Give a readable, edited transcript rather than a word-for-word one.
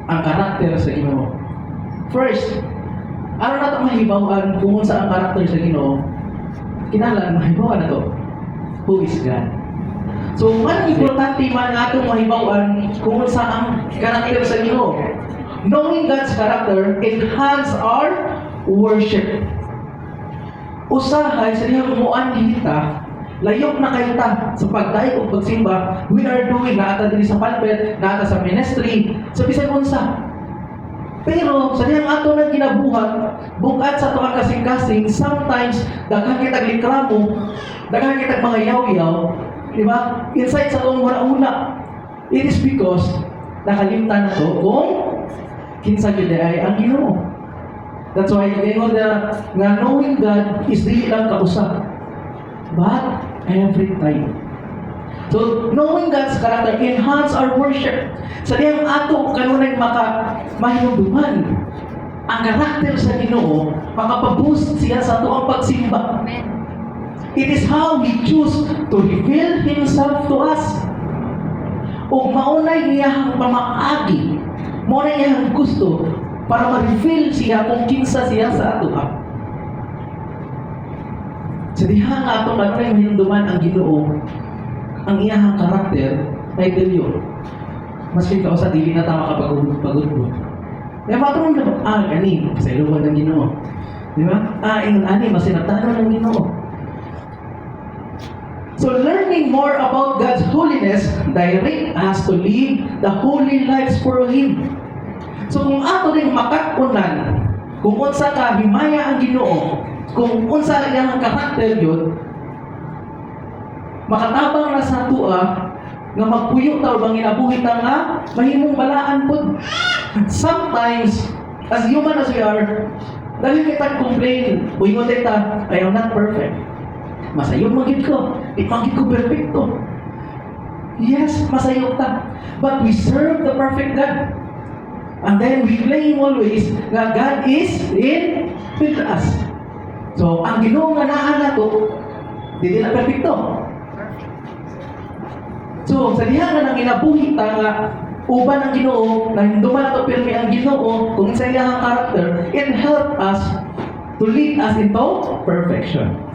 ang karakter sa Ginoo. First, ano na ito mahibawan kung sa ang karakter sa Ginoo? Kinahanglan mahibawan na ito. Who is God? So, ang importante man natong mahibawan kung sa ang karakter sa Ginoo. Knowing God's character enhance our worship. Usahay sa iyang umuan kita, layok na kayo ta sa pagdayo o pagsimba, we are doing naata diri sa pulpit, naata sa ministry, sa bisan unsa. Pero sa diyang ato na ginabuhat, bukat sa tuwang kasing-kasing, sometimes daghan kitag likramo, daghan kitag mga yaw-yaw, di ba? Inside sa tuwang una-una. It is because nakalimtan na to kung kinsa gyud ay ang Ginoo. That's why nga knowing God is di lang kausa, but every time. So, knowing God's character enhance our worship. Sa diyang ato kanunay mahinumduman ang karakter sa Ginoo, makapaboost siya sa ato ang pagsimba. It is how He choose to reveal Himself to us. O maunay iyang pamaagi, maunay iyang gusto para ma-reveal siya kung kinsa siya sa ato. Sa diha nga ato kanunay mahinumduman ang Ginoo, ang iyang karakter, ay delyo. Mas ka sa dili na tama kapag-pagod mo. Kaya matulong na, gani, sa iluwan ng Ginoo. Di ba? Ani, masinatano ng Ginoo. So, learning more about God's holiness direct us to live the holy lives for Him. So, kung ato rin makatunan, kung unsa ka himaya ang Ginoo, kung unsa iyang karakter yun, makatabang na sa tua nga magpuyo ta o bang inabuhi ta nga mahimong balaan pud. Sometimes, as human as we are, dahil kita complain, buingon ta, I am not perfect. Masayog magid ko, di magid ko perfecto. Yes, masayog ta. But we serve the perfect God. And then we claim always nga God is with us. So, ang Ginoo nga naa nato, di na perfecto. So, sa diha nga nang inabuhi ta nga uban ang Ginoo, na hinduman nato pirmi ang Ginoo, kung sa iyang character, it help us to lead us into perfection.